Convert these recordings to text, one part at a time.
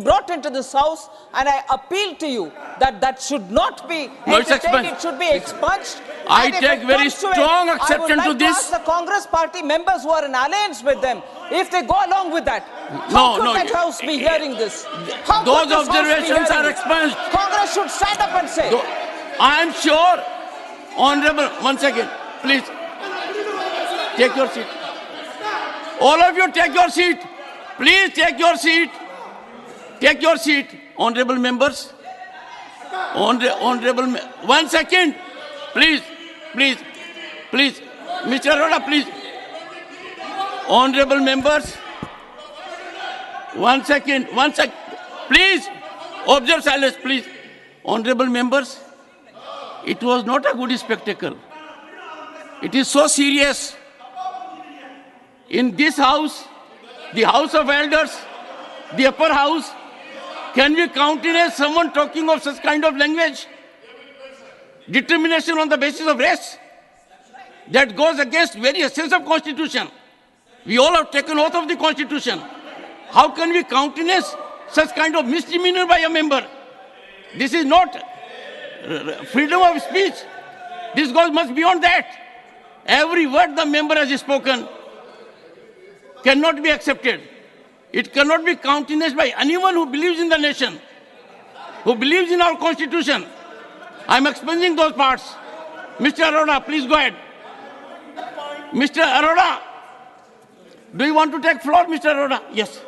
being brought into this house, and I appeal to you that that should not be entertained, it should be expunged. I take very strong exception to this. I would like to ask the Congress party members who are in alliance with them, if they go along with that, how could that house be hearing this? How those could this observations are expunged. Congress should stand up and say. I am sure, Honorable, one second, please. Take your seat. All of you take your seat. Please take your seat. Take your seat, honorable members. Honorable, one second. Please, please, please. Mr. Arora, please. Honorable members. One second, please. Observe silence, please. Honorable members, it was not a good spectacle. It is so serious. In this house, the House of Elders, the upper house, can we countenance someone talking of such kind of language? Determination on the basis of race? That goes against very essence of Constitution. We all have taken oath of the Constitution. How can we countenance such kind of misdemeanor by a member? This is not freedom of speech. This goes much beyond that. Every word the member has spoken cannot be accepted. It cannot be countenanced by anyone who believes in the nation, who believes in our Constitution. I'm expunging those parts. Mr. Arora, please go ahead. Mr. Arora, do you want to take floor, Mr. Arora? Yes.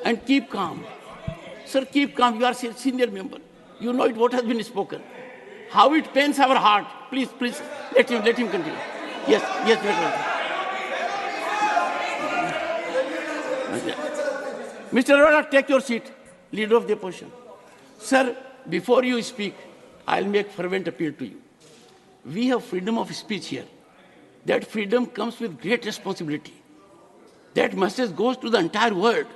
And keep calm. Sir, keep calm. You are a senior member. You know what has been spoken. How it pains our heart. Please, please, let him continue. Yes, Mr. Arora, take your seat, leader of the opposition. Sir, before you speak, I'll make fervent appeal to you. We have freedom of speech here. That freedom comes with great responsibility. That message goes to the entire world.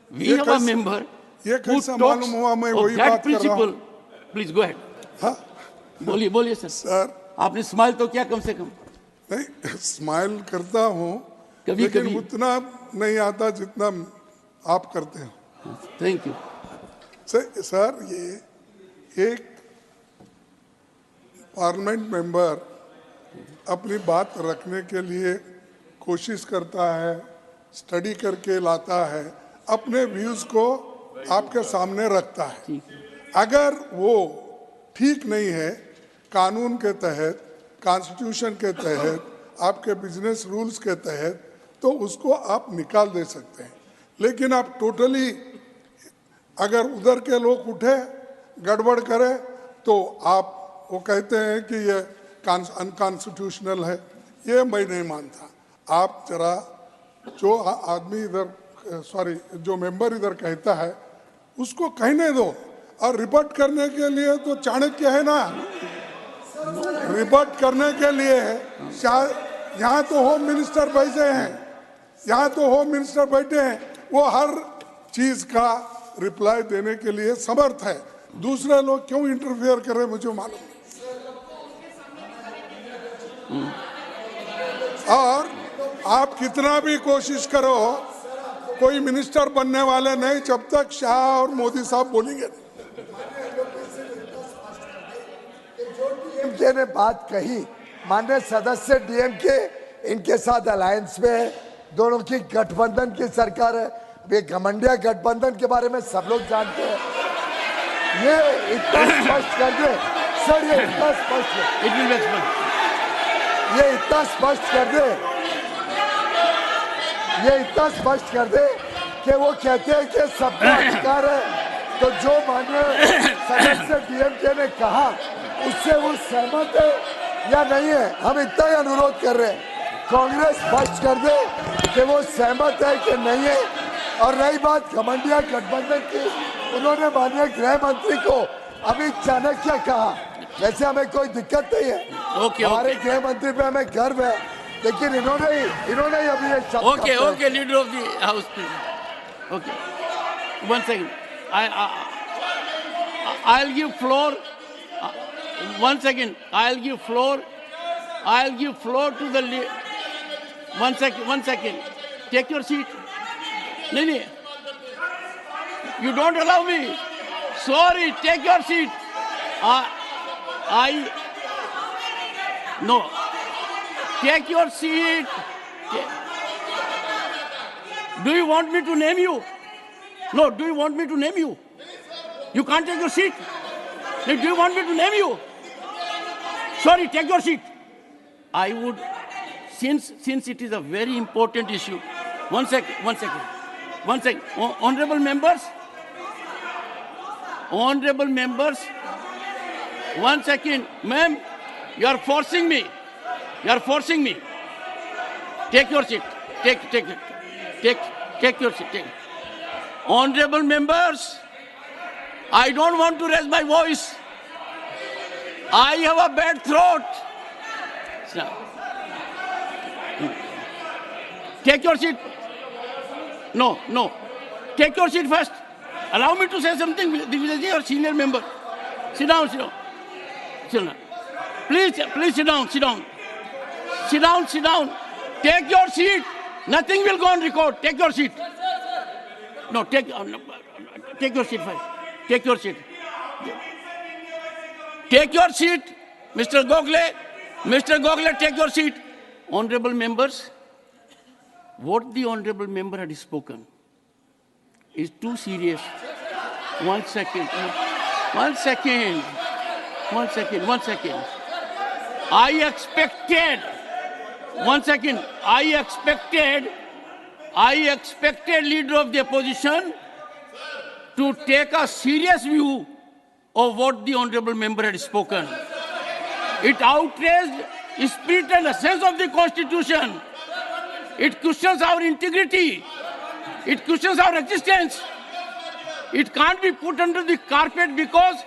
We have a member who talks of that principle. Please go ahead. बोलिए sir. आपने smile तो क्या कम से कम? नहीं, smile करता हूँ, लेकिन उतना नहीं आता जितना आप करते हैं. Thank you. सर, ये एक पार्लियामेंट मेंबर अपनी बात रखने के लिए कोशिश करता है, स्टडी करके लाता है, अपने व्यूज को आपके सामने रखता है. अगर वो ठीक नहीं है, कानून के तहत, कॉन्स्टिट्यूशन के तहत, आपके बिजनेस रूल्स के तहत, तो उसको आप निकाल दे सकते हैं. लेकिन आप टोटली अगर उधर के लोग उठे, गड़बड़ करे, तो आप वो कहते हैं कि ये अनकॉन्स्टिट्यूशनल है. ये मैं नहीं मानता. आप जरा जो आदमी इधर जो मेंबर इधर कहता है उसको कहने दो. और रिपोर्ट करने के लिए तो चाणक्य है ना, रिपोर्ट करने के लिए यहाँ तो होम मिनिस्टर बैठे हैं, वो हर चीज का रिप्लाई देने के लिए समर्थ है. दूसरे लोग क्यों इंटरफेयर कर रहे हैं मुझे मालूम नहीं. और आप कितना भी कोशिश करो, कोई मिनिस्टर बनने वाले नहीं जब तक शाह और मोदी साहब बोलेंगे. डीएमके ने बात कही, माननीय सदस्य डीएमके इनके साथ अलायंस में है, दोनों की गठबंधन की सरकार है. ये घमंडिया गठबंधन के बारे में सब लोग जानते हैं. ये इतना स्पष्ट कर दे सर, ये इतना स्पष्ट कर दे कि वो कहते हैं कि सबका अधिकार है. तो जो माननीय सदस्य डीएमके ने कहा उससे वो सहमत है या नहीं है, हम इतना ही अनुरोध कर रहे हैं. कांग्रेस स्पष्ट कर दे कि वो सहमत है कि नहीं है. और रही बात घमंडिया गठबंधन की, उन्होंने माननीय गृह मंत्री को अभी चाणक्य कहा. वैसे हमें कोई दिक्कत नहीं है, हमारे गृह मंत्री पे हमें गर्व है, लेकिन इन्होंने ही अभी ये शब्द. Okay leader of the house, okay, one second. I'll give floor. One second. I'll give floor to the. One second. Take your seat. नहीं, you don't allow me. Sorry, take your seat. No. Take your seat. Do you want me to name you? No, do you want me to name you? You can't take your seat. Do you want me to name you? Sorry, take your seat. I would, since it is a very important issue. One second. Honorable members, one second. Ma'am, you are forcing me. Take your seat. Take your seat. Honorable members, I don't want to raise my voice. I have a bad throat. Take your seat. No. Take your seat first. Allow me to say something. This is your senior member. Sit down. Please sit down. Take your seat. Nothing will go on record. Take your seat. No, take your seat first. Take your seat. Take your seat, Mr. Gokhale, take your seat. Honorable members, what the honorable member had spoken is too serious. One second. I expected leader of the opposition to take a serious view of what the honorable member had spoken. It outraged the spirit and essence of the Constitution. It questions our integrity. It questions our existence. It can't be put under the carpet because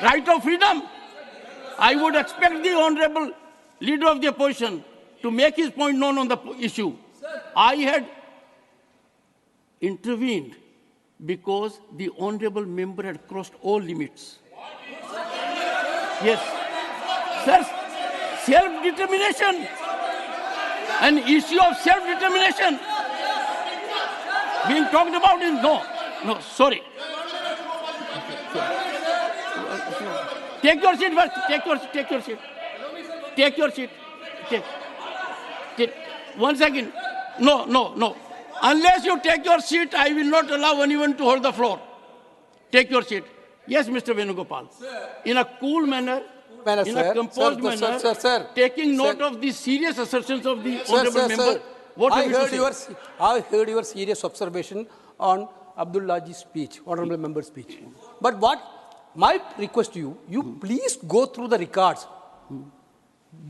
right of freedom. I would expect the honorable leader of the opposition to make his point known on the issue. I had intervened because the honorable member had crossed all limits. Yes. Sir, self-determination. An issue of self-determination being talked about in sorry. Take your seat first. Take your seat. One second. No. Unless you take your seat, I will not allow anyone to hold the floor. Take your seat. Yes, Mr. Venugopal. In a cool manner, in a composed manner, taking note of the serious assertions of the honorable member. What I heard your serious observation on Abdullahji's speech, honorable member's speech. But what my request to you please go through the records.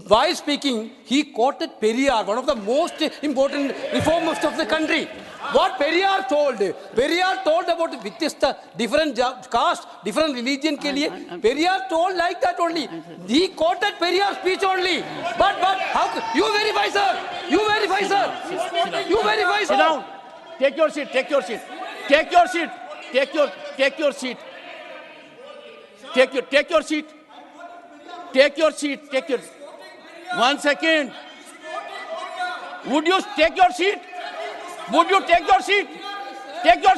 While speaking, he quoted Periyar, one of the most important reformers of the country. What Periyar told about with the different caste, different religion ke liye, Periyar told like that only. He quoted Periyar's speech only. But how you verify, sir? You verify, sir? Sit down. Take your seat. One second. Would you take your seat? Take your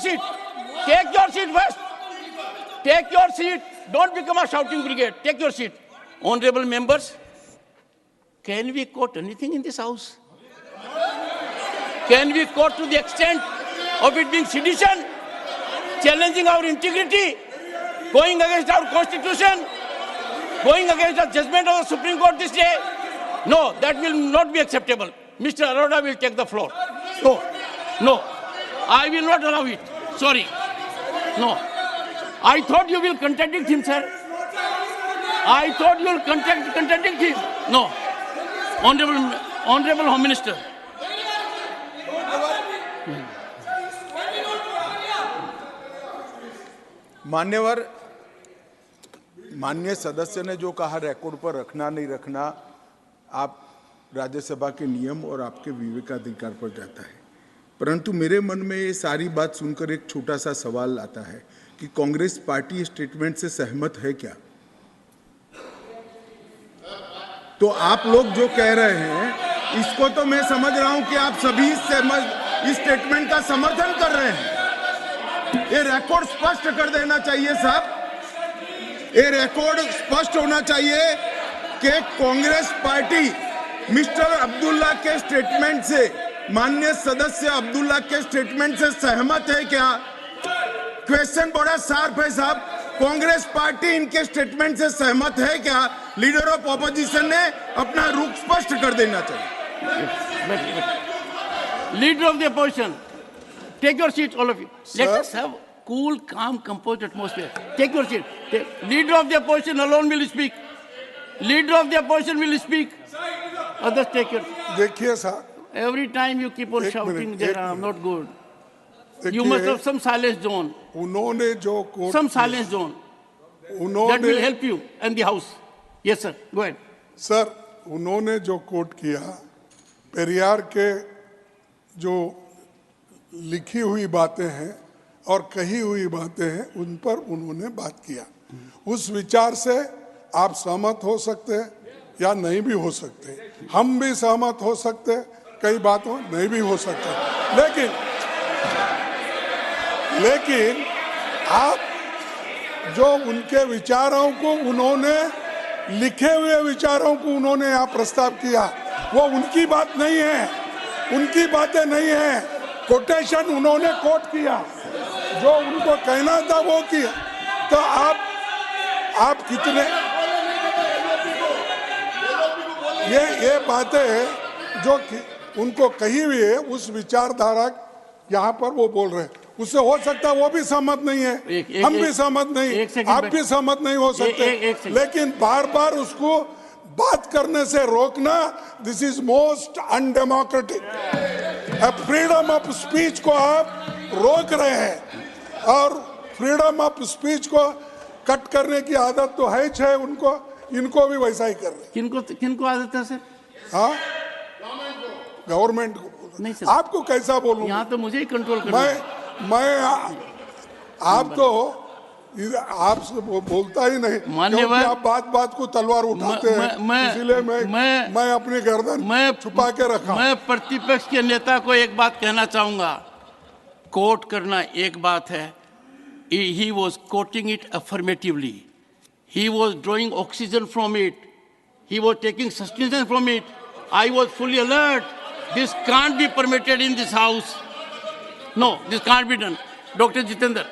seat first. Take your seat. Don't become a shouting brigade. Take your seat. Honorable members, can we quote anything in this house? Can we quote to the extent of it being sedition, challenging our integrity, going against our constitution, going against the judgment of the Supreme Court this day? No, that will not be acceptable. Mr. Arora will take the floor. No, I will not allow it. Sorry. No. I thought you will contradict him, sir. I thought you will contradict him. No. Honorable Home Minister. माननीय सदस्य ने जो कहा record पर रखना नहीं रखना आप राज्यसभा के नियम और आपके विवेकाधिकार पर जाता है, परंतु मेरे मन में ये सारी बात सुनकर एक छोटा सा सवाल आता है कि कांग्रेस पार्टी स्टेटमेंट से सहमत है क्या? तो आप लोग जो कह रहे हैं इसको तो मैं समझ रहा हूं कि आप सभी सहमत इस स्टेटमेंट का समर्थन कर रहे हैं। ये रिकॉर्ड स्पष्ट कर देना चाहिए साहब, ये रिकॉर्ड स्पष्ट होना चाहिए कि कांग्रेस पार्टी मिस्टर अब्दुल्ला के स्टेटमेंट से, माननीय सदस्य अब्दुल्ला के स्टेटमेंट से सहमत है क्या? क्वेश्चन बड़ा शार्प है साहब, कांग्रेस पार्टी इनके स्टेटमेंट से सहमत है क्या? लीडर ऑफ ऑपोजिशन ने अपना रुख स्पष्ट कर देना चाहिए। Leader of the opposition, take your seat, all of you. Let us have cool, calm, composed atmosphere. Take your seat. Leader of the opposition alone will speak. Leader of the opposition will speak. Others take your. देखिए साहब, Every time you keep on एक shouting minute, there, एक I'm not good. You देखिए, must have some silence zone. उन्होंने जो coat Some silence zone. That will उन्होंने help you and the house. Yes, sir. Go ahead. Sir, उन्होंने जो coat किया, पेरियार के जो लिखी हुई बातें हैं और कही हुई बातें हैं, उन पर उन्होंने बात किया। उस विचार से आप सहमत हो सकते हैं या नहीं भी हो सकते, हम भी सहमत हो सकते, कई बातों नहीं भी हो सकते, लेकिन आप जो उनके विचारों को, उन्होंने लिखे हुए विचारों को उन्होंने यहाँ प्रस्ताव किया, वो उनकी बात नहीं है, उनकी बातें नहीं है, कोटेशन उन्होंने कोट किया, जो उनको कहना था वो किया। तो आप कितने ये बातें जो उनको कही हुई है, उस विचारधारा यहाँ पर वो बोल रहे हैं, उससे हो सकता है वो भी सहमत नहीं है, हम भी सहमत नहीं, आप भी सहमत नहीं हो सकते, लेकिन बार बार उसको बात करने से रोकना, this is most undemocratic. Freedom of speech को आप रोक रहे हैं और फ्रीडम ऑफ स्पीच को कट करने की आदत तो है ही है उनको, इनको भी वैसा ही कर रहे हैं। किनको आदत है सर? हाँ, गवर्नमेंट को नहीं सर, आपको कैसा बोलूं? यहाँ तो मुझे ही कंट्रोल करना है। आप तो आपसे बोलता ही नहीं, क्योंकि आप बात को तलवार उठाते हैं, इसलिए मैं अपनी गर्दन छुपा के रखा। मैं प्रतिपक्ष के नेता को एक बात कहना चाहूंगा, कोट करना एक बात है, he was quoting it affirmatively, he was drawing oxygen from it, he was taking sustenance from it, I was fully alert, this can't be permitted in this house, no, this can't be done. Dr. Jitendra.